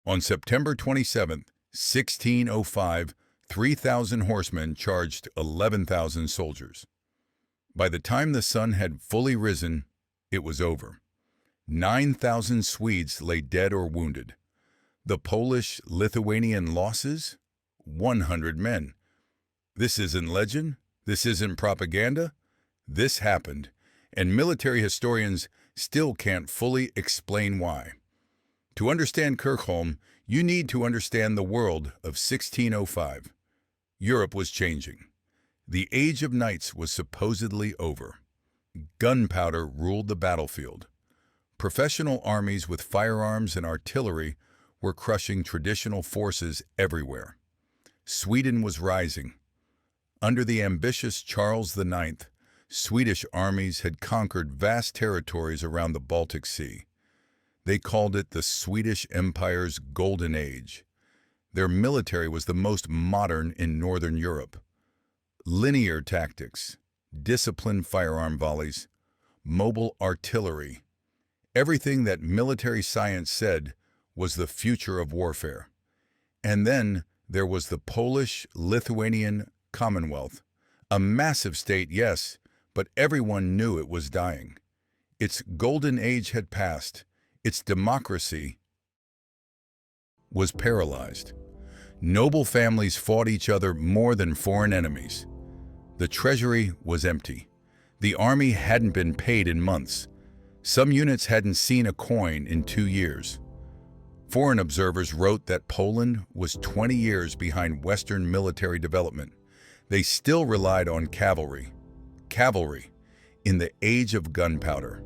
On September 27, 1605, 3,000 horsemen charged 11,000 soldiers. By the time the sun had fully risen, it was over. 9,000 Swedes lay dead or wounded. The Polish-Lithuanian losses? 100 men. This isn't legend. This isn't propaganda. This happened, and military historians still can't fully explain why. To understand Kirchholm, you need to understand the world of 1605. Europe was changing. The Age of Knights was supposedly over. Gunpowder ruled the battlefield. Professional armies with firearms and artillery were crushing traditional forces everywhere. Sweden was rising. Under the ambitious Charles IX, Swedish armies had conquered vast territories around the Baltic Sea. They called it the Swedish Empire's Golden Age. Their military was the most modern in Northern Europe. Linear tactics, disciplined firearm volleys, mobile artillery. Everything that military science said was the future of warfare. And then there was the Polish-Lithuanian Commonwealth. A massive state, yes, but everyone knew it was dying. Its golden age had passed. Its democracy was paralyzed. Noble families fought each other more than foreign enemies. The treasury was empty. The army hadn't been paid in months. Some units hadn't seen a coin in 2 years. Foreign observers wrote that Poland was 20 years behind Western military development. They still relied on cavalry. Cavalry, in the age of gunpowder.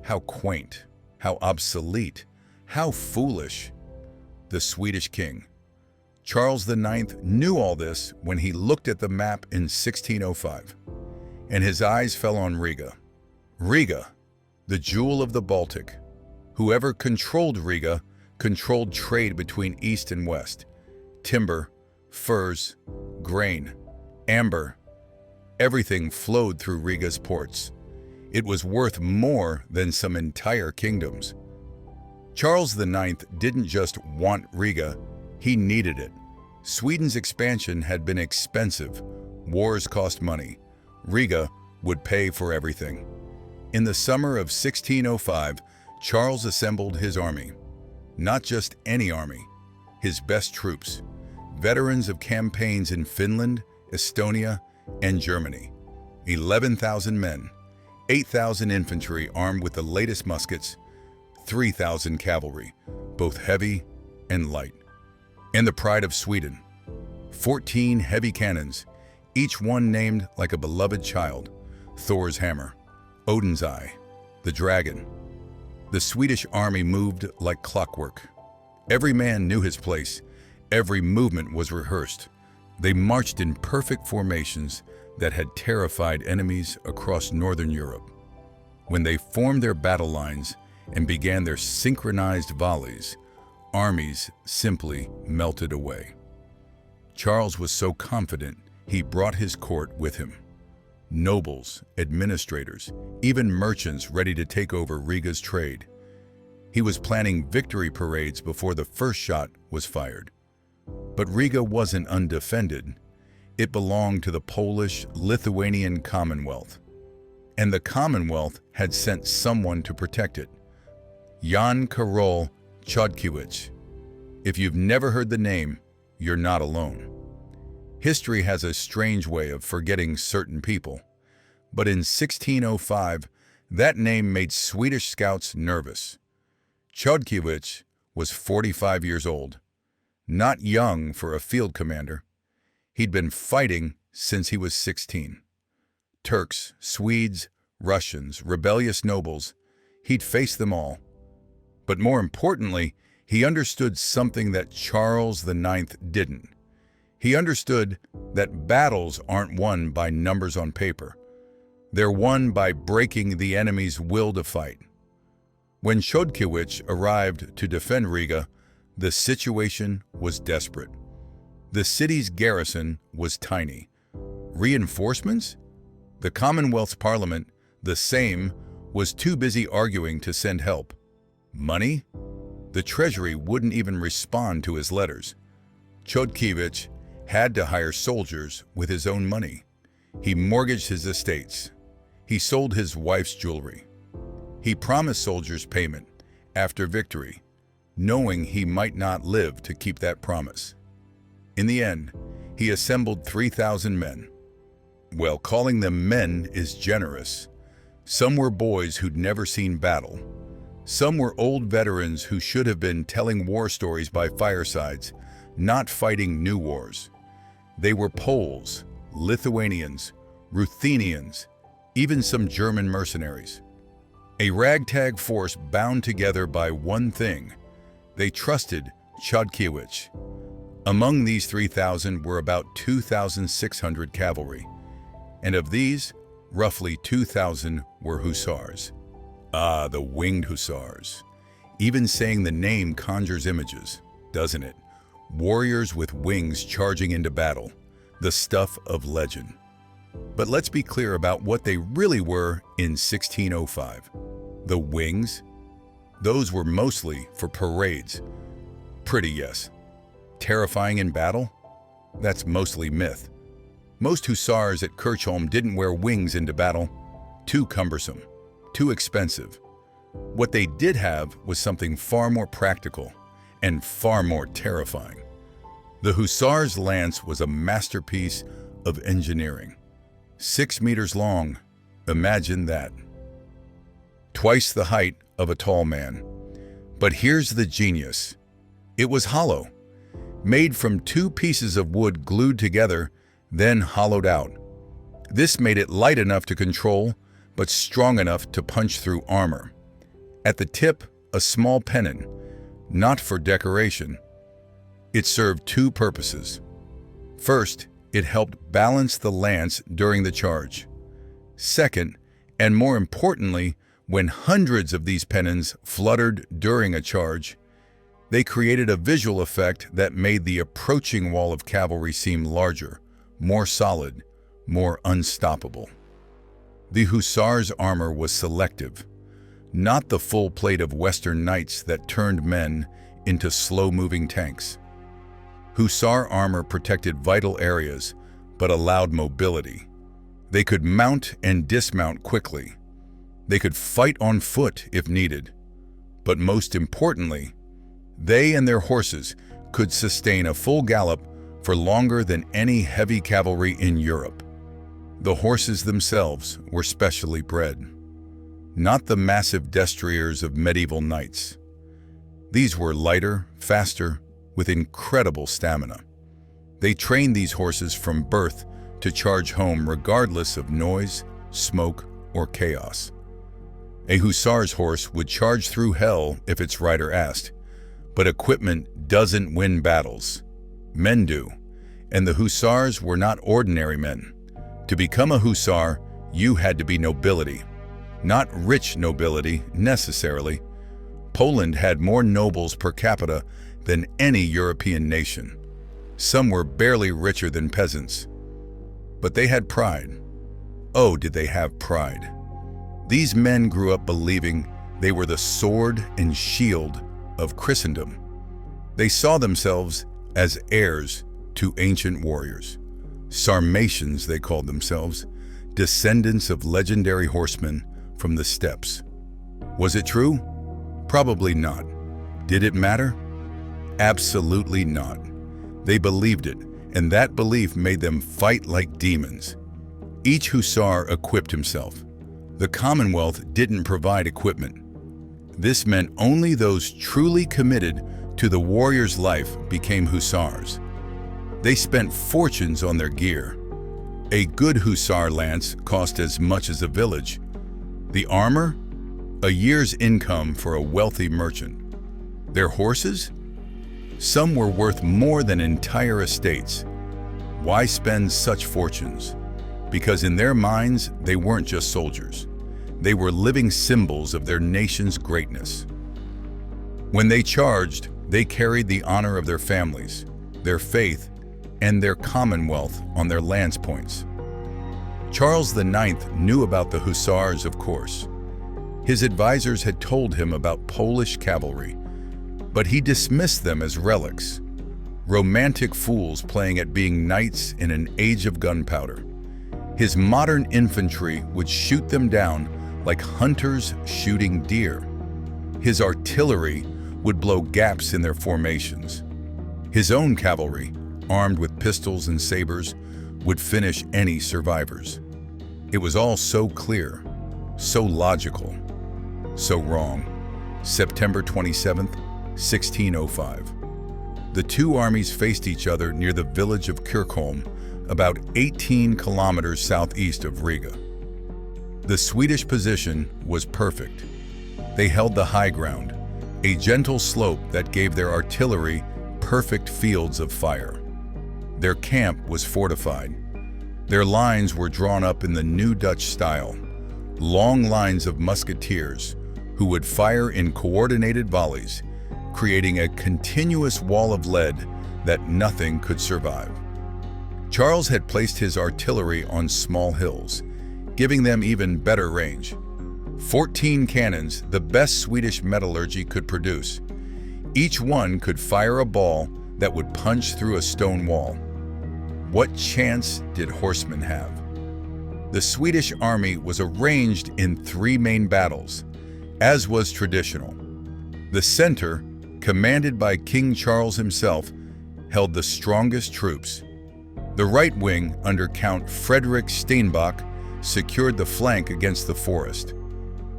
How quaint, how obsolete, how foolish. The Swedish king. Charles IX knew all this when he looked at the map in 1605, and his eyes fell on Riga. Riga, the jewel of the Baltic. Whoever controlled Riga controlled trade between East and West. Timber, furs, grain, amber. Everything flowed through Riga's ports. It was worth more than some entire kingdoms. Charles IX didn't just want Riga, he needed it. Sweden's expansion had been expensive. Wars cost money. Riga would pay for everything. In the summer of 1605, Charles assembled his army. Not just any army, his best troops, veterans of campaigns in Finland, Estonia, and Germany. 11,000 men, 8,000 infantry armed with the latest muskets, 3,000 cavalry, both heavy and light. And the pride of Sweden, 14 heavy cannons, each one named like a beloved child: Thor's hammer, Odin's eye, the dragon. The Swedish army moved like clockwork. Every man knew his place. Every movement was rehearsed. They marched in perfect formations that had terrified enemies across Northern Europe. When they formed their battle lines and began their synchronized volleys, armies simply melted away. Charles was so confident, he brought his court with him. Nobles, administrators, even merchants ready to take over Riga's trade. He was planning victory parades before the first shot was fired. But Riga wasn't undefended. It belonged to the Polish-Lithuanian Commonwealth. And the Commonwealth had sent someone to protect it. Jan Karol Chodkiewicz. If you've never heard the name, you're not alone. History has a strange way of forgetting certain people. But in 1605, that name made Swedish scouts nervous. Chodkiewicz was 45 years old. Not young for a field commander. He'd been fighting since he was 16. Turks, Swedes, Russians, rebellious nobles, he'd faced them all. But more importantly, he understood something that Charles IX didn't. He understood that battles aren't won by numbers on paper. They're won by breaking the enemy's will to fight. When Chodkiewicz arrived to defend Riga, the situation was desperate. The city's garrison was tiny. Reinforcements? The Commonwealth's parliament, the Sejm, was too busy arguing to send help. Money? The treasury wouldn't even respond to his letters. Chodkiewicz had to hire soldiers with his own money. He mortgaged his estates. He sold his wife's jewelry. He promised soldiers payment after victory, knowing he might not live to keep that promise. In the end, he assembled 3,000 men. Well, calling them men is generous. Some were boys who'd never seen battle. Some were old veterans who should have been telling war stories by firesides, not fighting new wars. They were Poles, Lithuanians, Ruthenians, even some German mercenaries. A ragtag force bound together by one thing: they trusted Chodkiewicz. Among these 3,000 were about 2,600 cavalry, and of these, roughly 2,000 were hussars. Ah, the winged hussars. Even saying the name conjures images, doesn't it? Warriors with wings charging into battle, the stuff of legend. But let's be clear about what they really were in 1605. The wings? Those were mostly for parades. Pretty, yes. Terrifying in battle? That's mostly myth. Most hussars at Kirchholm didn't wear wings into battle. Too cumbersome, too expensive. What they did have was something far more practical and far more terrifying. The hussar's lance was a masterpiece of engineering. 6 meters long, imagine that. Twice the height of a tall man. But here's the genius. It was hollow, made from 2 pieces of wood glued together, then hollowed out. This made it light enough to control, but strong enough to punch through armor. At the tip, a small pennon, not for decoration. It served 2 purposes. First, it helped balance the lance during the charge. Second, and more importantly, when hundreds of these pennons fluttered during a charge, they created a visual effect that made the approaching wall of cavalry seem larger, more solid, more unstoppable. The hussars' armor was selective, not the full plate of Western knights that turned men into slow-moving tanks. Hussar armor protected vital areas, but allowed mobility. They could mount and dismount quickly. They could fight on foot if needed. But most importantly, they and their horses could sustain a full gallop for longer than any heavy cavalry in Europe. The horses themselves were specially bred, not the massive destriers of medieval knights. These were lighter, faster, with incredible stamina. They trained these horses from birth to charge home regardless of noise, smoke, or chaos. A hussar's horse would charge through hell if its rider asked, but equipment doesn't win battles. Men do, and the hussars were not ordinary men. To become a hussar, you had to be nobility. Not rich nobility, necessarily. Poland had more nobles per capita than any European nation. Some were barely richer than peasants. But they had pride. Oh, did they have pride. These men grew up believing they were the sword and shield of Christendom. They saw themselves as heirs to ancient warriors. Sarmatians, they called themselves, descendants of legendary horsemen from the steppes. Was it true? Probably not. Did it matter? Absolutely not. They believed it, and that belief made them fight like demons. Each hussar equipped himself. The Commonwealth didn't provide equipment. This meant only those truly committed to the warrior's life became hussars. They spent fortunes on their gear. A good hussar lance cost as much as a village. The armor? A year's income for a wealthy merchant. Their horses? Some were worth more than entire estates. Why spend such fortunes? Because in their minds, they weren't just soldiers. They were living symbols of their nation's greatness. When they charged, they carried the honor of their families, their faith, and their commonwealth on their lance points. Charles IX knew about the hussars, of course. His advisors had told him about Polish cavalry, But he dismissed them as relics, romantic fools playing at being knights in an age of gunpowder. His modern infantry would shoot them down like hunters shooting deer. His artillery would blow gaps in their formations. His own cavalry, armed with pistols and sabers, would finish any survivors. It was all so clear, so logical, so wrong. September 27th, 1605. The two armies faced each other near the village of Kirkholm, about 18 kilometers southeast of Riga. The Swedish position was perfect. They held the high ground, a gentle slope that gave their artillery perfect fields of fire. Their camp was fortified. Their lines were drawn up in the new Dutch style, long lines of musketeers who would fire in coordinated volleys, creating a continuous wall of lead that nothing could survive. Charles had placed his artillery on small hills, giving them even better range. 14 cannons, the best Swedish metallurgy could produce. Each one could fire a ball that would punch through a stone wall. What chance did horsemen have? The Swedish army was arranged in 3 main battles, as was traditional. The center, commanded by King Charles himself, held the strongest troops. The right wing, under Count Frederick Steinbach, secured the flank against the forest.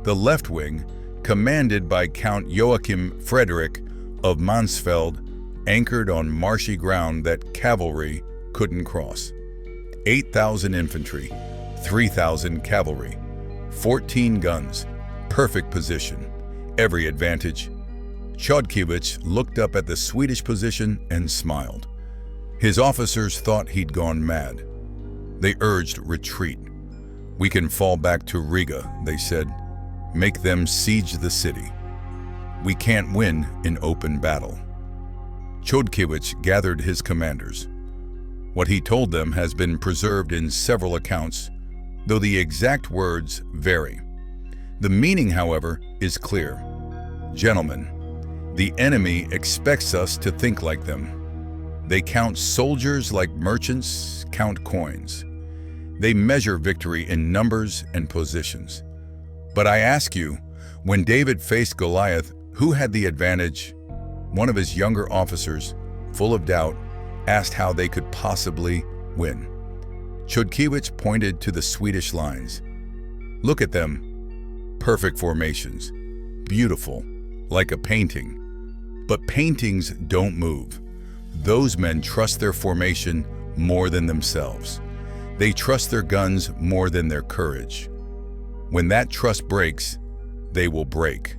The left wing, commanded by Count Joachim Frederick of Mansfeld, anchored on marshy ground that cavalry couldn't cross. 8,000 infantry, 3,000 cavalry, 14 guns, perfect position, every advantage. Chodkiewicz looked up at the Swedish position and smiled. His officers thought he'd gone mad. They urged retreat. "We can fall back to Riga," they said. "Make them siege the city. We can't win in open battle." Chodkiewicz gathered his commanders. What he told them has been preserved in several accounts, though the exact words vary. The meaning, however, is clear. "Gentlemen, the enemy expects us to think like them. They count soldiers like merchants count coins. They measure victory in numbers and positions. But I ask you, when David faced Goliath, who had the advantage?" One of his younger officers, full of doubt, asked how they could possibly win. Chodkiewicz pointed to the Swedish lines. "Look at them. Perfect formations. Beautiful, like a painting. But paintings don't move. Those men trust their formation more than themselves. They trust their guns more than their courage. When that trust breaks, they will break."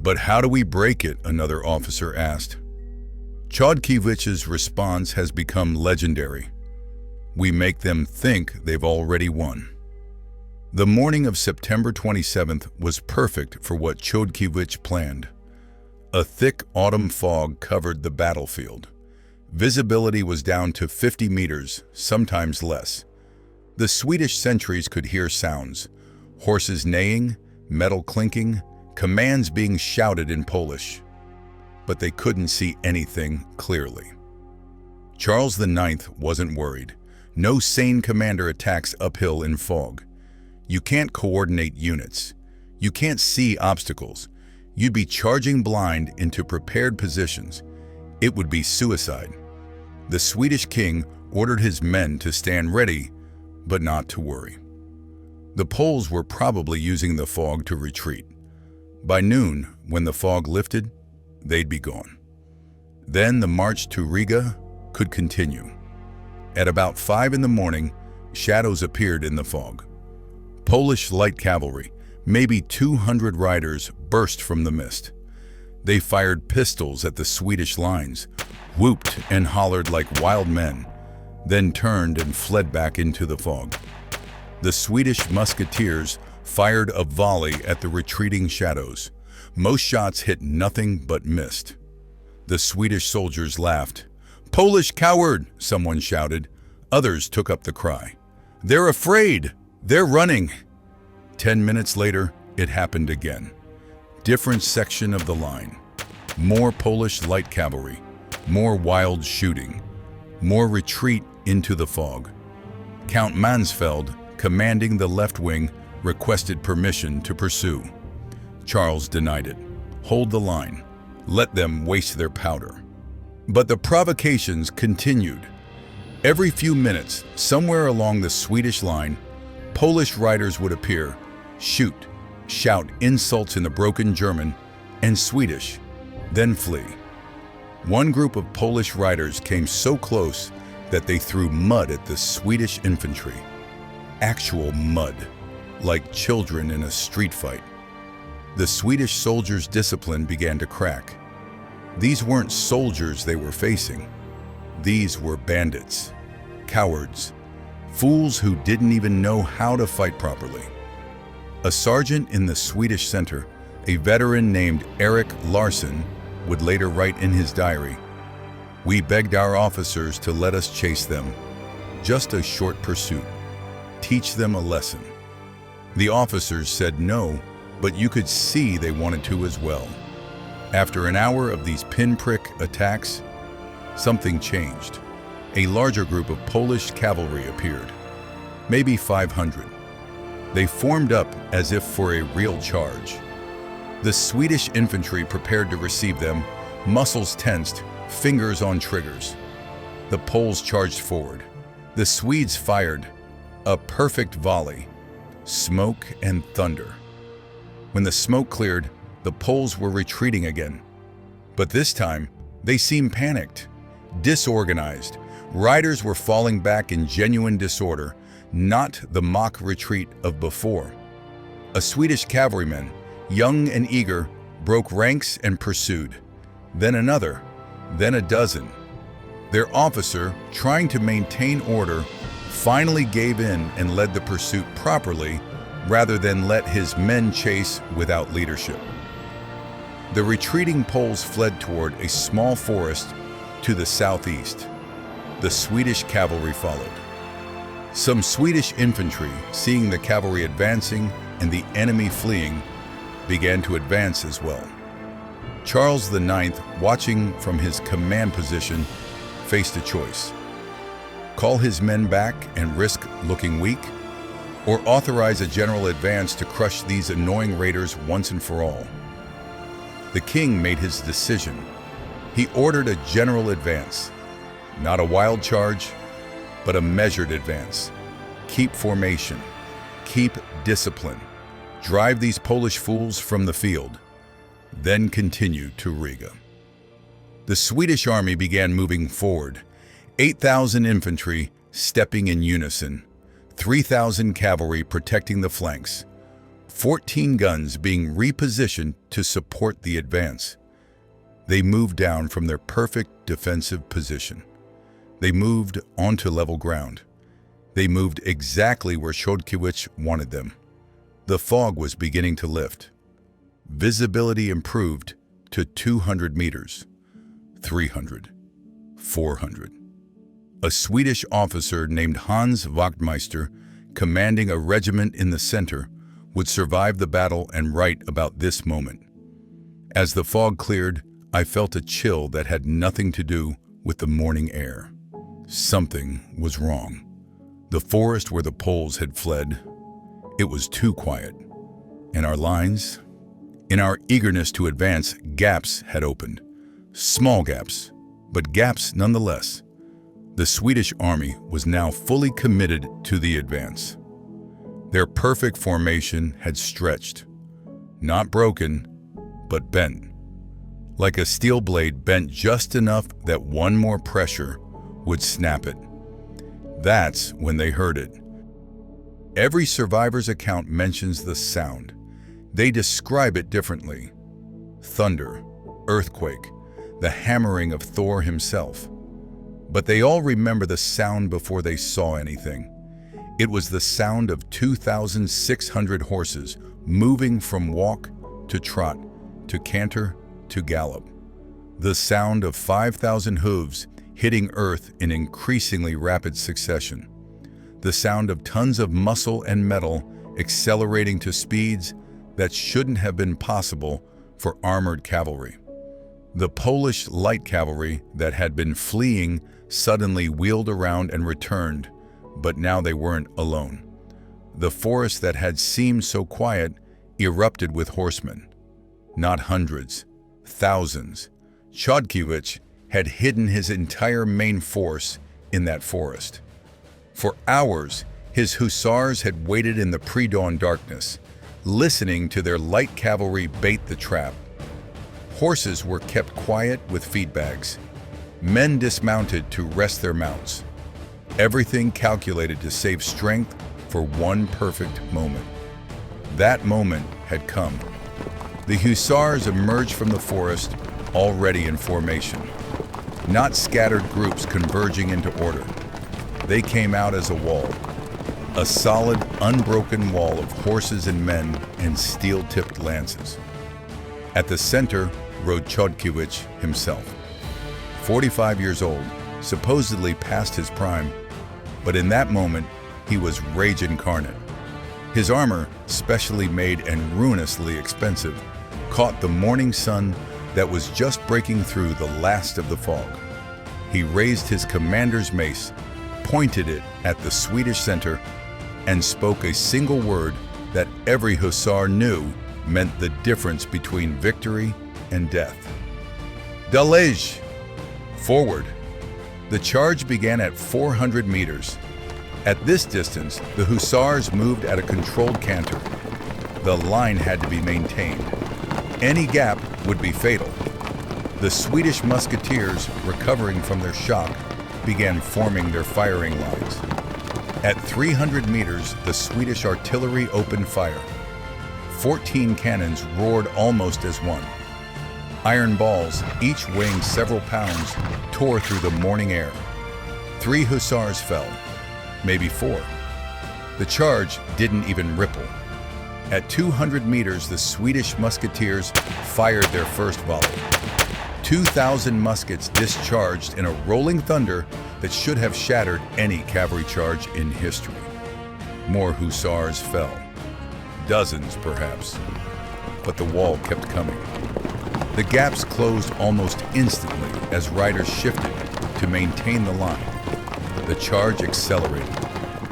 "But how do we break it?" another officer asked. Chodkiewicz's response has become legendary. "We make them think they've already won." The morning of September 27th was perfect for what Chodkiewicz planned. A thick autumn fog covered the battlefield. Visibility was down to 50 meters, sometimes less. The Swedish sentries could hear sounds: horses neighing, metal clinking, commands being shouted in Polish. But they couldn't see anything clearly. Charles IX wasn't worried. No sane commander attacks uphill in fog. You can't coordinate units. You can't see obstacles. You'd be charging blind into prepared positions. It would be suicide. The Swedish king ordered his men to stand ready, but not to worry. The Poles were probably using the fog to retreat. By noon, when the fog lifted, they'd be gone. Then the march to Riga could continue. At about 5 in the morning, shadows appeared in the fog. Polish light cavalry, maybe 200 riders, burst from the mist. They fired pistols at the Swedish lines, whooped and hollered like wild men, then turned and fled back into the fog. The Swedish musketeers fired a volley at the retreating shadows. Most shots hit nothing but missed. The Swedish soldiers laughed. "Polish coward!" someone shouted. Others took up the cry. "They're afraid! They're running!" 10 minutes later, it happened again. Different section of the line. More Polish light cavalry. More wild shooting. More retreat into the fog. Count Mansfeld, commanding the left wing, requested permission to pursue. Charles denied it. Hold the line. Let them waste their powder. But the provocations continued. Every few minutes, somewhere along the Swedish line, Polish riders would appear, shoot, shout insults in the broken German and Swedish, then flee. One group of Polish riders came so close that they threw mud at the Swedish infantry. Actual mud, like children in a street fight. The Swedish soldiers' discipline began to crack. These weren't soldiers they were facing. These were bandits, cowards, fools who didn't even know how to fight properly. A sergeant in the Swedish center, a veteran named Erik Larsson, would later write in his diary, "We begged our officers to let us chase them. Just a short pursuit. Teach them a lesson." The officers said no, but you could see they wanted to as well. After an hour of these pinprick attacks, something changed. A larger group of Polish cavalry appeared, maybe 500. They formed up as if for a real charge. The Swedish infantry prepared to receive them, muscles tensed, fingers on triggers. The Poles charged forward. The Swedes fired, a perfect volley, smoke and thunder. When the smoke cleared, the Poles were retreating again. But this time, they seemed panicked, disorganized. Riders were falling back in genuine disorder, not the mock retreat of before. A Swedish cavalryman, young and eager, broke ranks and pursued. Then another, then a dozen. Their officer, trying to maintain order, finally gave in and led the pursuit properly rather than let his men chase without leadership. The retreating Poles fled toward a small forest to the southeast. The Swedish cavalry followed. Some Swedish infantry, seeing the cavalry advancing and the enemy fleeing, began to advance as well. Charles IX, watching from his command position, faced a choice. Call his men back and risk looking weak, or authorize a general advance to crush these annoying raiders once and for all. The king made his decision. He ordered a general advance, not a wild charge, but a measured advance. Keep formation, keep discipline, drive these Polish fools from the field, then continue to Riga. The Swedish army began moving forward, 8,000 infantry stepping in unison, 3,000 cavalry protecting the flanks, 14 guns being repositioned to support the advance. They moved down from their perfect defensive position. They moved onto level ground. They moved exactly where Chodkiewicz wanted them. The fog was beginning to lift. Visibility improved to 200 meters, 300, 400. A Swedish officer named Hans Wachtmeister, commanding a regiment in the center, would survive the battle and write about this moment. As the fog cleared, I felt a chill that had nothing to do with the morning air. Something was wrong. The forest where the Poles had fled, it was too quiet. And our lines, in our eagerness to advance, gaps had opened. Small gaps, but gaps nonetheless. The Swedish army was now fully committed to the advance. Their perfect formation had stretched, not broken, but bent. Like a steel blade bent just enough that one more pressure would snap it. That's when they heard it. Every survivor's account mentions the sound. They describe it differently. Thunder, earthquake, the hammering of Thor himself. But they all remember the sound before they saw anything. It was the sound of 2,600 horses moving from walk to trot to canter to gallop. The sound of 5,000 hooves hitting earth in increasingly rapid succession. The sound of tons of muscle and metal accelerating to speeds that shouldn't have been possible for armored cavalry. The Polish light cavalry that had been fleeing suddenly wheeled around and returned, but now they weren't alone. The forest that had seemed so quiet erupted with horsemen. Not hundreds, thousands. Chodkiewicz had hidden his entire main force in that forest. For hours, his hussars had waited in the pre-dawn darkness, listening to their light cavalry bait the trap. Horses were kept quiet with feed bags. Men dismounted to rest their mounts. Everything calculated to save strength for one perfect moment. That moment had come. The hussars emerged from the forest, already in formation. Not scattered groups converging into order. They came out as a wall. A solid, unbroken wall of horses and men and steel-tipped lances. At the center rode Chodkiewicz himself. 45 years old, supposedly past his prime, but in that moment, he was rage incarnate. His armor, specially made and ruinously expensive, caught the morning sun that was just breaking through the last of the fog. He raised his commander's mace, pointed it at the Swedish center, and spoke a single word that every hussar knew meant the difference between victory and death. Dalej! Forward! The charge began at 400 meters. At this distance, the hussars moved at a controlled canter. The line had to be maintained. Any gap would be fatal. The Swedish musketeers, recovering from their shock, began forming their firing lines. At 300 meters, the Swedish artillery opened fire. 14 cannons roared almost as one. Iron balls, each weighing several pounds, tore through the morning air. 3 hussars fell, maybe 4. The charge didn't even ripple. At 200 meters, the Swedish musketeers fired their first volley. 2,000 muskets discharged in a rolling thunder that should have shattered any cavalry charge in history. More hussars fell. Dozens, perhaps. But the wall kept coming. The gaps closed almost instantly as riders shifted to maintain the line. The charge accelerated.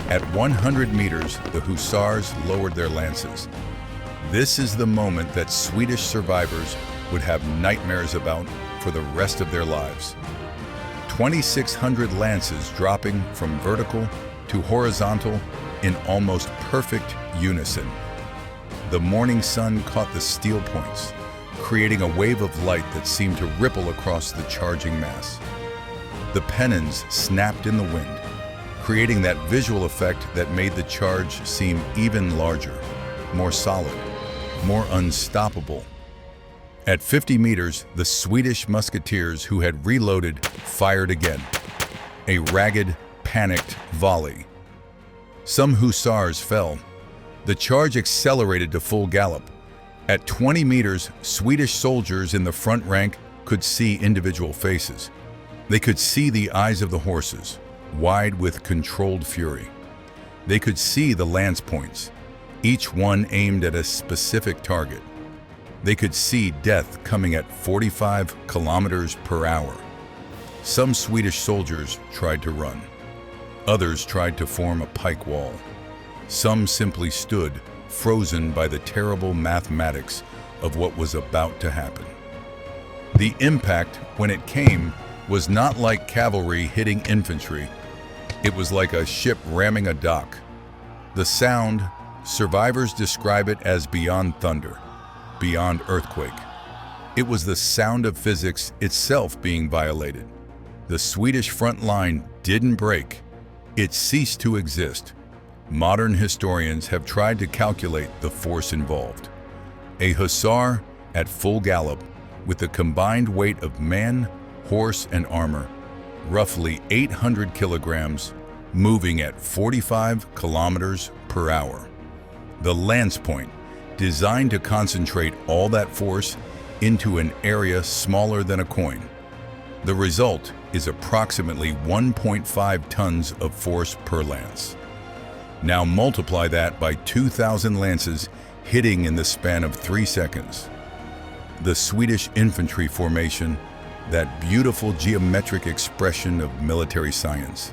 At 100 meters, the hussars lowered their lances. This is the moment that Swedish survivors would have nightmares about for the rest of their lives. 2,600 lances dropping from vertical to horizontal in almost perfect unison. The morning sun caught the steel points, creating a wave of light that seemed to ripple across the charging mass. The pennons snapped in the wind, creating that visual effect that made the charge seem even larger, more solid, more unstoppable. At 50 meters, the Swedish musketeers who had reloaded fired again. A ragged, panicked volley. Some hussars fell. The charge accelerated to full gallop. At 20 meters, Swedish soldiers in the front rank could see individual faces. They could see the eyes of the horses, wide with controlled fury. They could see the lance points, each one aimed at a specific target. They could see death coming at 45 kilometers per hour. Some Swedish soldiers tried to run. Others tried to form a pike wall. Some simply stood, frozen by the terrible mathematics of what was about to happen. The impact, when it came, was not like cavalry hitting infantry. It was like a ship ramming a dock. The sound, survivors describe it as beyond thunder, beyond earthquake. It was the sound of physics itself being violated. The Swedish front line didn't break. It ceased to exist. Modern historians have tried to calculate the force involved. A hussar at full gallop, with the combined weight of man, horse, and armor, roughly 800 kilograms, moving at 45 kilometers per hour. The lance point, designed to concentrate all that force into an area smaller than a coin. The result is approximately 1.5 tons of force per lance. Now multiply that by 2,000 lances hitting in the span of 3 seconds. The Swedish infantry formation, that beautiful geometric expression of military science,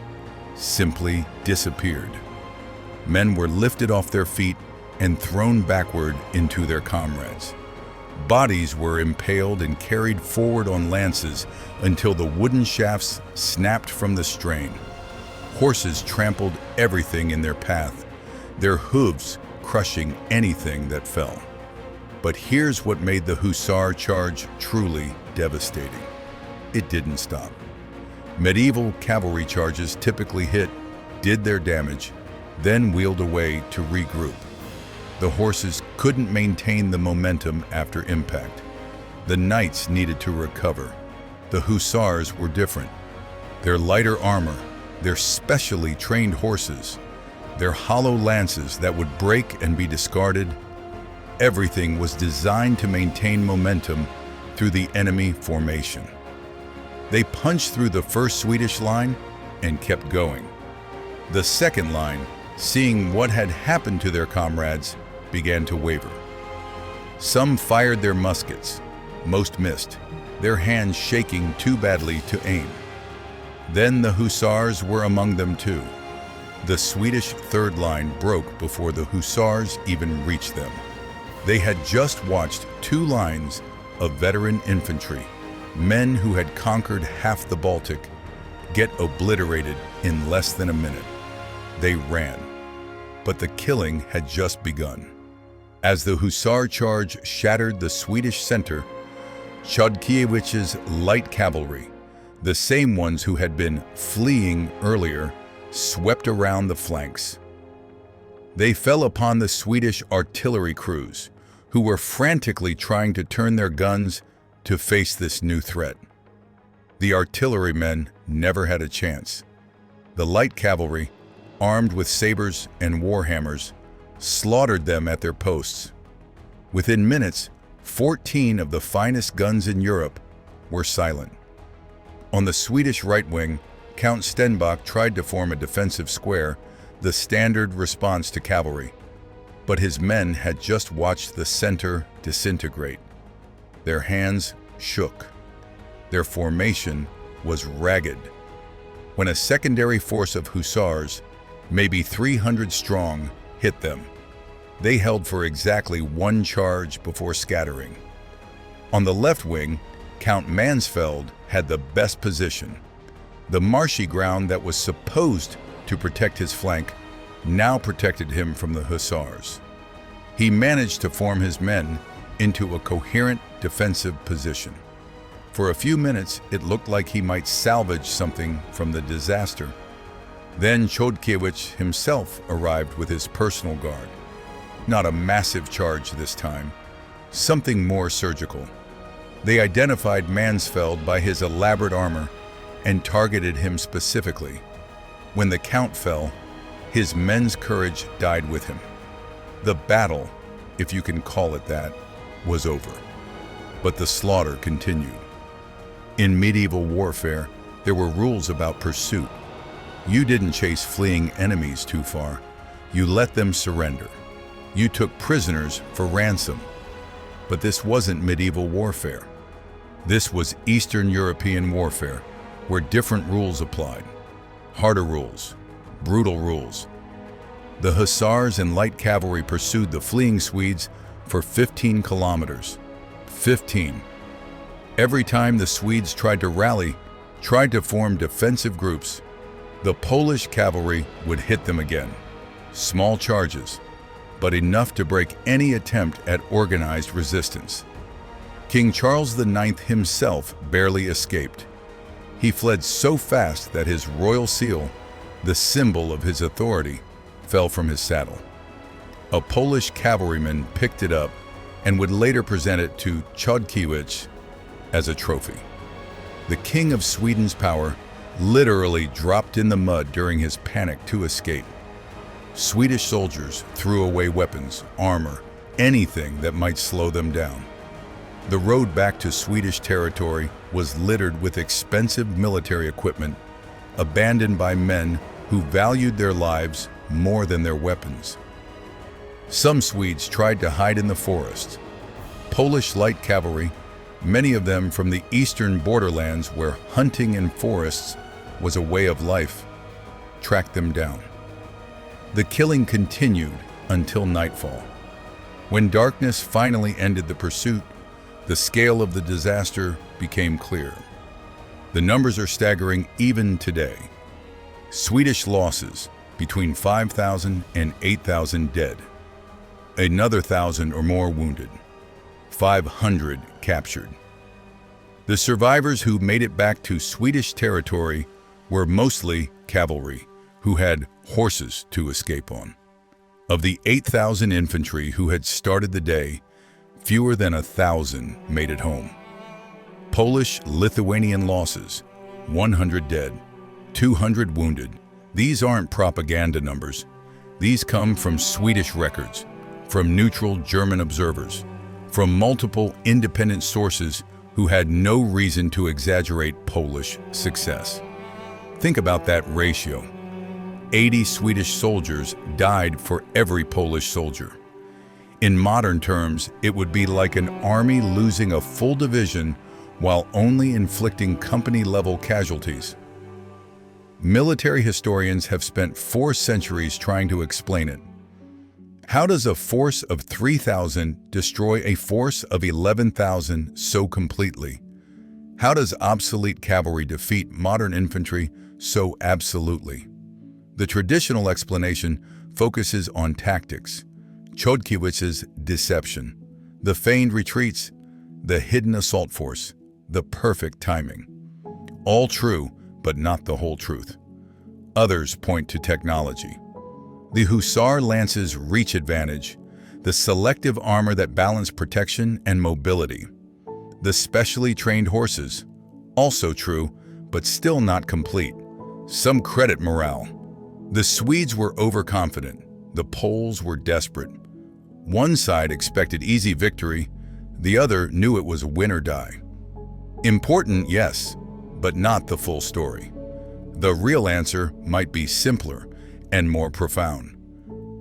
simply disappeared. Men were lifted off their feet and thrown backward into their comrades. Bodies were impaled and carried forward on lances until the wooden shafts snapped from the strain. Horses trampled everything in their path, their hooves crushing anything that fell. But here's what made the hussar charge truly devastating. It didn't stop. Medieval cavalry charges typically hit, did their damage, then wheeled away to regroup. The horses couldn't maintain the momentum after impact. The knights needed to recover. The hussars were different. Their lighter armor, their specially trained horses, their hollow lances that would break and be discarded, everything was designed to maintain momentum through the enemy formation. They punched through the first Swedish line and kept going. The second line, seeing what had happened to their comrades, began to waver. Some fired their muskets, most missed, their hands shaking too badly to aim. Then the hussars were among them too. The Swedish third line broke before the hussars even reached them. They had just watched two lines of veteran infantry, men who had conquered half the Baltic, get obliterated in less than a minute. They ran, but the killing had just begun. As the hussar charge shattered the Swedish center, Chodkiewicz's light cavalry, the same ones who had been fleeing earlier, swept around the flanks. They fell upon the Swedish artillery crews, who were frantically trying to turn their guns to face this new threat. The artillerymen never had a chance. The light cavalry, armed with sabers and warhammers, slaughtered them at their posts. Within minutes, 14 of the finest guns in Europe were silent. On the Swedish right wing, Count Stenbock tried to form a defensive square, the standard response to cavalry. But his men had just watched the center disintegrate. Their hands shook. Their formation was ragged. When a secondary force of hussars, maybe 300 strong, hit them, they held for exactly one charge before scattering. On the left wing, Count Mansfeld had the best position. The marshy ground that was supposed to protect his flank now protected him from the hussars. He managed to form his men into a coherent defensive position. For a few minutes, it looked like he might salvage something from the disaster. Then Chodkiewicz himself arrived with his personal guard. Not a massive charge this time, something more surgical. They identified Mansfeld by his elaborate armor and targeted him specifically. When the Count fell, his men's courage died with him. The battle, if you can call it that, was over. But the slaughter continued. In medieval warfare, there were rules about pursuit. You didn't chase fleeing enemies too far. You let them surrender. You took prisoners for ransom. But this wasn't medieval warfare. This was Eastern European warfare, where different rules applied. Harder rules, brutal rules. The hussars and light cavalry pursued the fleeing Swedes for 15 kilometers. 15. Every time the Swedes tried to rally, tried to form defensive groups, the Polish cavalry would hit them again. Small charges, but enough to break any attempt at organized resistance. King Charles IX himself barely escaped. He fled so fast that his royal seal, the symbol of his authority, fell from his saddle. A Polish cavalryman picked it up and would later present it to Chodkiewicz as a trophy. The King of Sweden's power literally dropped in the mud during his panic to escape. Swedish soldiers threw away weapons, armor, anything that might slow them down. The road back to Swedish territory was littered with expensive military equipment, abandoned by men who valued their lives more than their weapons. Some Swedes tried to hide in the forest. Polish light cavalry, many of them from the eastern borderlands where hunting in forests was a way of life, tracked them down. The killing continued until nightfall. When darkness finally ended the pursuit, the scale of the disaster became clear. The numbers are staggering even today. Swedish losses, between 5,000 and 8,000 dead. Another 1,000 or more wounded. 500 captured. The survivors who made it back to Swedish territory were mostly cavalry, who had horses to escape on. Of the 8,000 infantry who had started the day, fewer than 1,000 made it home. Polish-Lithuanian losses, 100 dead, 200 wounded. These aren't propaganda numbers. These come from Swedish records, from neutral German observers, from multiple independent sources who had no reason to exaggerate Polish success. Think about that ratio. 80 Swedish soldiers died for every Polish soldier. In modern terms, it would be like an army losing a full division while only inflicting company-level casualties. Military historians have spent 4 centuries trying to explain it. How does a force of 3,000 destroy a force of 11,000 so completely? How does obsolete cavalry defeat modern infantry so absolutely? The traditional explanation focuses on tactics, Chodkiewicz's deception, the feigned retreats, the hidden assault force, the perfect timing. All true, but not the whole truth. Others point to technology. The hussar lance's reach advantage, the selective armor that balanced protection and mobility. The specially trained horses, also true, but still not complete. Some credit morale. The Swedes were overconfident, the Poles were desperate. One side expected easy victory, the other knew it was win or die. Important, yes, but not the full story. The real answer might be simpler and more profound.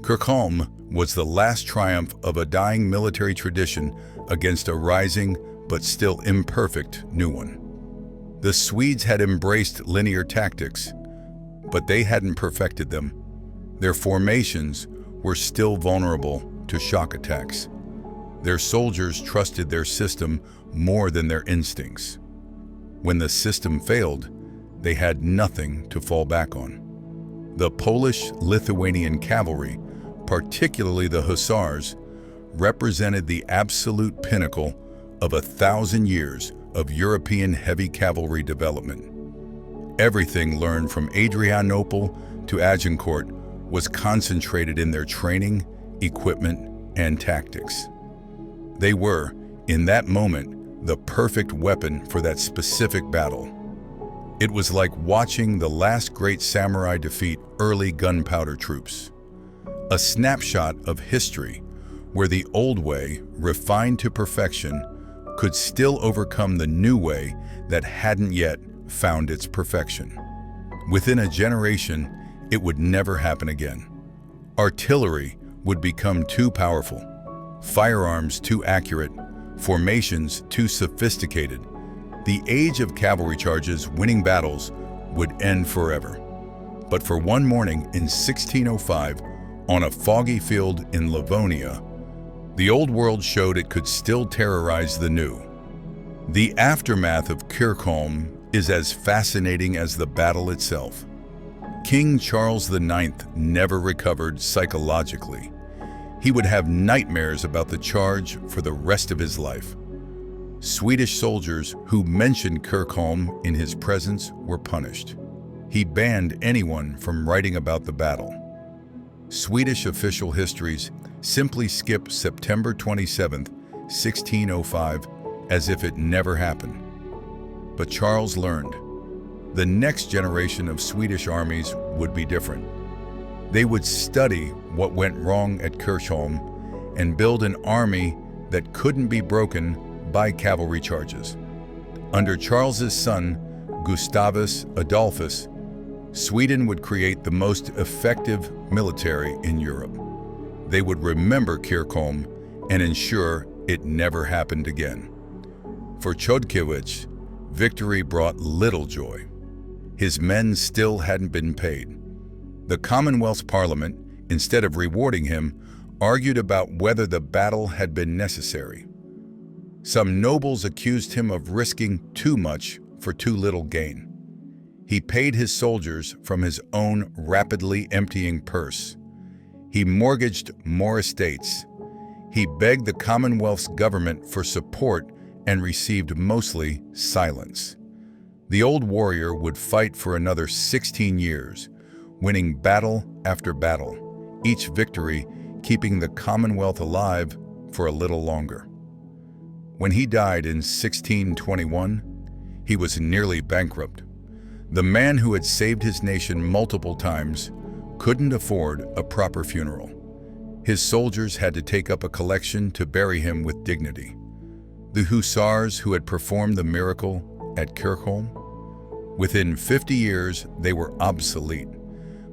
Kirchholm was the last triumph of a dying military tradition against a rising but still imperfect new one. The Swedes had embraced linear tactics, but they hadn't perfected them. Their formations were still vulnerable to shock attacks. Their soldiers trusted their system more than their instincts. When the system failed, they had nothing to fall back on. The Polish-Lithuanian cavalry, particularly the hussars, represented the absolute pinnacle of 1,000 years of European heavy cavalry development. Everything learned from Adrianople to Agincourt was concentrated in their training, equipment, and tactics. They were, in that moment, the perfect weapon for that specific battle. It was like watching the last great samurai defeat early gunpowder troops. A snapshot of history where the old way, refined to perfection, could still overcome the new way that hadn't yet found its perfection. Within a generation, it would never happen again. Artillery would become too powerful, firearms too accurate, formations too sophisticated. The age of cavalry charges winning battles would end forever. But for one morning in 1605, on a foggy field in Livonia, the old world showed it could still terrorize the new. The aftermath of Kirchholm is as fascinating as the battle itself. King Charles IX never recovered psychologically. He would have nightmares about the charge for the rest of his life. Swedish soldiers who mentioned Kirchholm in his presence were punished. He banned anyone from writing about the battle. Swedish official histories simply skip September 27, 1605, as if it never happened. But Charles learned. The next generation of Swedish armies would be different. They would study what went wrong at Kirchholm and build an army that couldn't be broken by cavalry charges. Under Charles's son, Gustavus Adolphus, Sweden would create the most effective military in Europe. They would remember Kirchholm and ensure it never happened again. For Chodkiewicz, victory brought little joy. His men still hadn't been paid. The Commonwealth's Parliament, instead of rewarding him, argued about whether the battle had been necessary. Some nobles accused him of risking too much for too little gain. He paid his soldiers from his own rapidly emptying purse. He mortgaged more estates. He begged the Commonwealth's government for support and received mostly silence. The old warrior would fight for another 16 years, winning battle after battle, each victory keeping the Commonwealth alive for a little longer. When he died in 1621, he was nearly bankrupt. The man who had saved his nation multiple times couldn't afford a proper funeral. His soldiers had to take up a collection to bury him with dignity. The hussars who had performed the miracle at Kirchholm, within 50 years they were obsolete.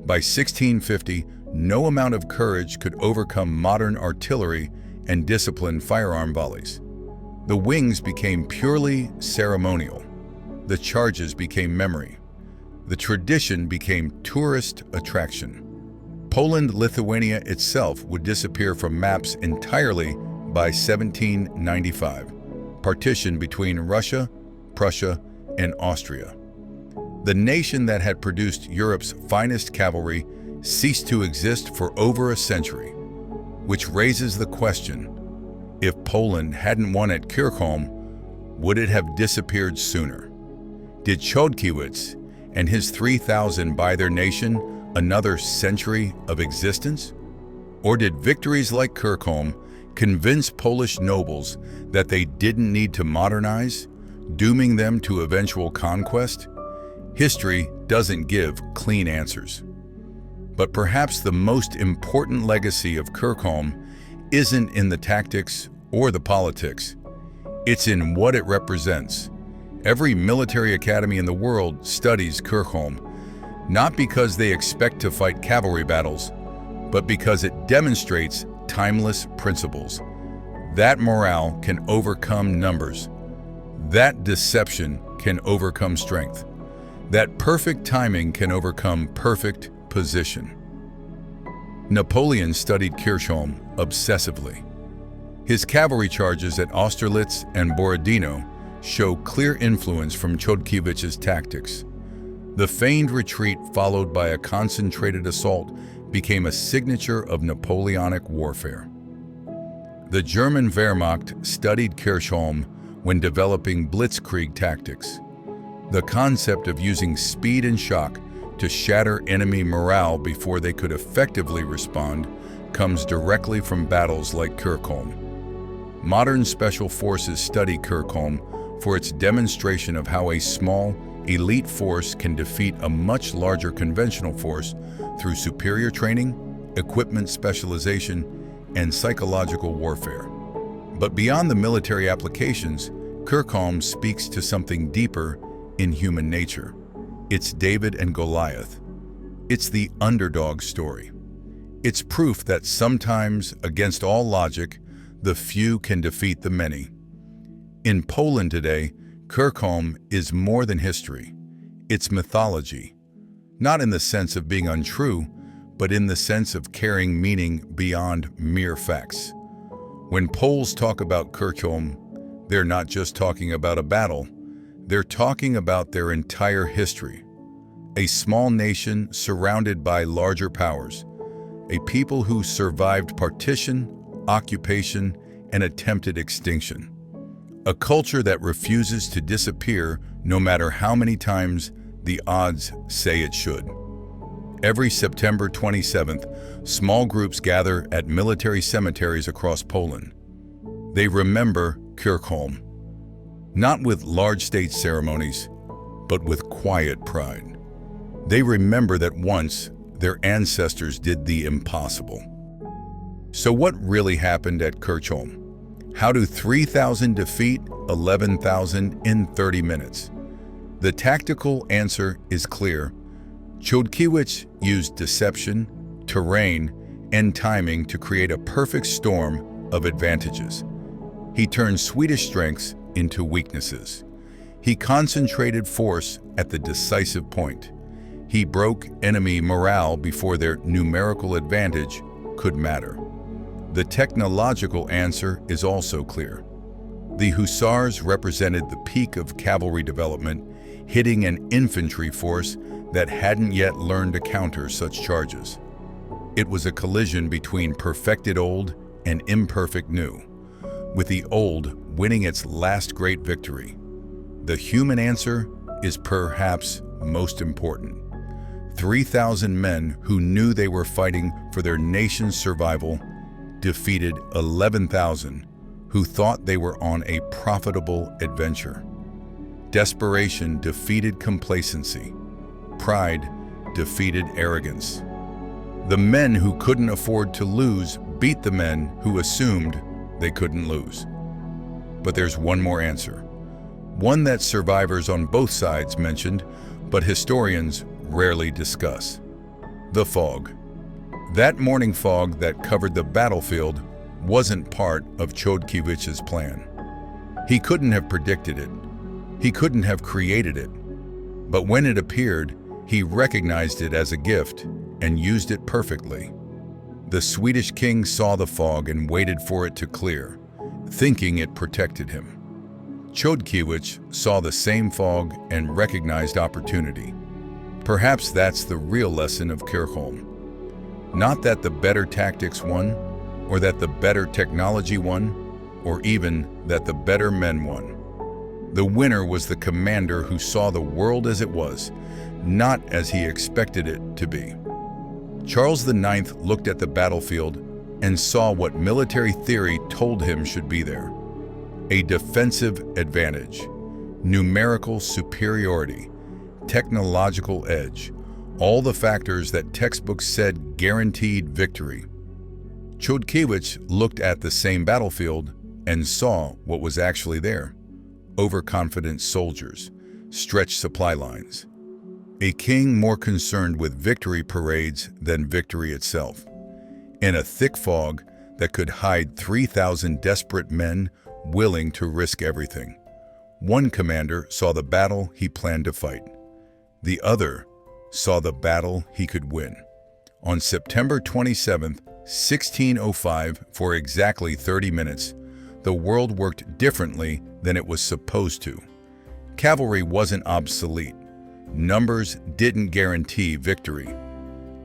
By 1650, no amount of courage could overcome modern artillery and disciplined firearm volleys. The wings became purely ceremonial. The charges became memory. The tradition became tourist attraction. Poland-Lithuania itself would disappear from maps entirely by 1795, partition between Russia, Prussia, and Austria. The nation that had produced Europe's finest cavalry ceased to exist for over a century, which raises the question, if Poland hadn't won at Kirchholm, would it have disappeared sooner? Did Chodkiewicz and his 3,000 buy their nation another century of existence? Or did victories like Kirchholm convince Polish nobles that they didn't need to modernize, dooming them to eventual conquest? History doesn't give clean answers. But perhaps the most important legacy of Kirchholm isn't in the tactics or the politics. It's in what it represents. Every military academy in the world studies Kirchholm, not because they expect to fight cavalry battles, but because it demonstrates timeless principles. That morale can overcome numbers. That deception can overcome strength. That perfect timing can overcome perfect position. Napoleon studied Kirchholm obsessively. His cavalry charges at Austerlitz and Borodino show clear influence from Chodkiewicz's tactics. The feigned retreat followed by a concentrated assault became a signature of Napoleonic warfare. The German Wehrmacht studied Kirchholm when developing blitzkrieg tactics. The concept of using speed and shock to shatter enemy morale before they could effectively respond comes directly from battles like Kirchholm. Modern special forces study Kirchholm for its demonstration of how a small, elite force can defeat a much larger conventional force through superior training, equipment specialization, and psychological warfare. But beyond the military applications, Kirchholm speaks to something deeper in human nature. It's David and Goliath. It's the underdog story. It's proof that sometimes, against all logic, the few can defeat the many. In Poland today, Kirchholm is more than history. It's mythology. Not in the sense of being untrue, but in the sense of carrying meaning beyond mere facts. When Poles talk about Kirchholm, they're not just talking about a battle, they're talking about their entire history. A small nation surrounded by larger powers, a people who survived partition, occupation, and attempted extinction. A culture that refuses to disappear no matter how many times the odds say it should. Every September 27th, small groups gather at military cemeteries across Poland. They remember Kirchholm, not with large state ceremonies, but with quiet pride. They remember that once their ancestors did the impossible. So what really happened at Kirchholm? How do 3,000 defeat 11,000 in 30 minutes? The tactical answer is clear. Chodkiewicz used deception, terrain, and timing to create a perfect storm of advantages. He turned Swedish strengths into weaknesses. He concentrated force at the decisive point. He broke enemy morale before their numerical advantage could matter. The technological answer is also clear. The hussars represented the peak of cavalry development, hitting an infantry force that hadn't yet learned to counter such charges. It was a collision between perfected old and imperfect new, with the old winning its last great victory. The human answer is perhaps most important. 3,000 men who knew they were fighting for their nation's survival defeated 11,000 who thought they were on a profitable adventure. Desperation defeated complacency. Pride defeated arrogance. The men who couldn't afford to lose beat the men who assumed they couldn't lose. But there's one more answer, one that survivors on both sides mentioned, but historians rarely discuss. The fog. That morning fog that covered the battlefield wasn't part of Chodkiewicz's plan. He couldn't have predicted it. He couldn't have created it. But when it appeared, he recognized it as a gift and used it perfectly. The Swedish king saw the fog and waited for it to clear, thinking it protected him. Chodkiewicz saw the same fog and recognized opportunity. Perhaps that's the real lesson of Kirchholm. Not that the better tactics won, or that the better technology won, or even that the better men won. The winner was the commander who saw the world as it was, not as he expected it to be. Charles IX looked at the battlefield and saw what military theory told him should be there. A defensive advantage, numerical superiority, technological edge, all the factors that textbooks said guaranteed victory. Chodkiewicz looked at the same battlefield and saw what was actually there. Overconfident soldiers, stretched supply lines. A king more concerned with victory parades than victory itself. In a thick fog that could hide 3,000 desperate men willing to risk everything. One commander saw the battle he planned to fight. The other saw the battle he could win. On September 27, 1605, for exactly 30 minutes, the world worked differently than it was supposed to. Cavalry wasn't obsolete. Numbers didn't guarantee victory.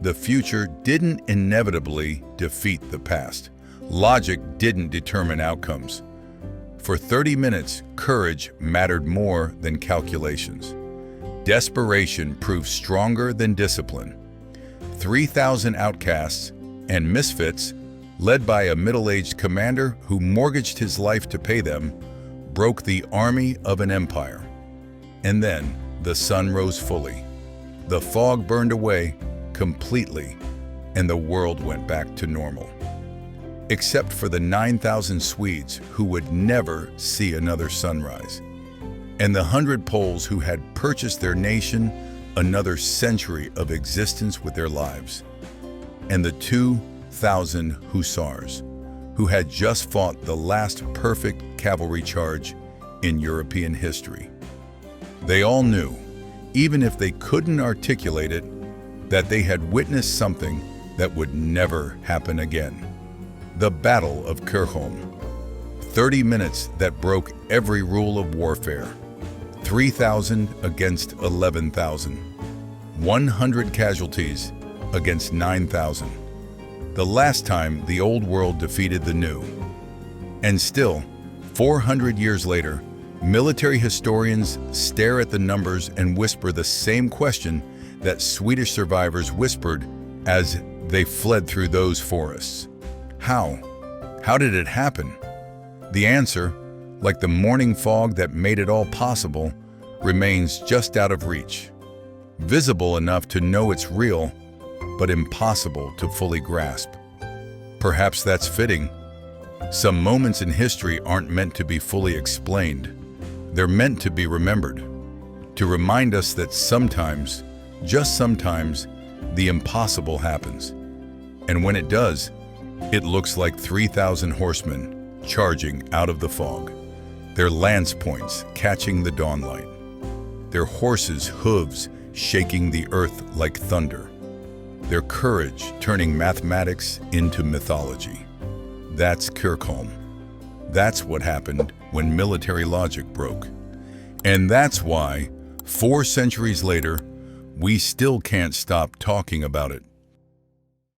The future didn't inevitably defeat the past. Logic didn't determine outcomes. For 30 minutes, courage mattered more than calculations. Desperation proved stronger than discipline. 3,000 outcasts and misfits, led by a middle-aged commander who mortgaged his life to pay them, broke the army of an empire. And then the sun rose fully. The fog burned away completely, and the world went back to normal. Except for the 9,000 Swedes who would never see another sunrise, and the 100 Poles who had purchased their nation another century of existence with their lives, and the 2,000 hussars who had just fought the last perfect cavalry charge in European history. They all knew, even if they couldn't articulate it, that they had witnessed something that would never happen again. The Battle of Kirchholm. 30 minutes that broke every rule of warfare. 3,000 against 11,000. 100 casualties against 9,000. The last time the old world defeated the new. And still, 400 years later, military historians stare at the numbers and whisper the same question that Swedish survivors whispered as they fled through those forests. How? How did it happen? The answer, like the morning fog that made it all possible, remains just out of reach. Visible enough to know it's real, but impossible to fully grasp. Perhaps that's fitting. Some moments in history aren't meant to be fully explained. They're meant to be remembered, to remind us that sometimes, just sometimes, the impossible happens. And when it does, it looks like 3,000 horsemen charging out of the fog, their lance points catching the dawnlight, their horses' hooves shaking the earth like thunder, their courage turning mathematics into mythology. That's Kirchholm. That's what happened when military logic broke. And that's why, 4 centuries later, we still can't stop talking about it.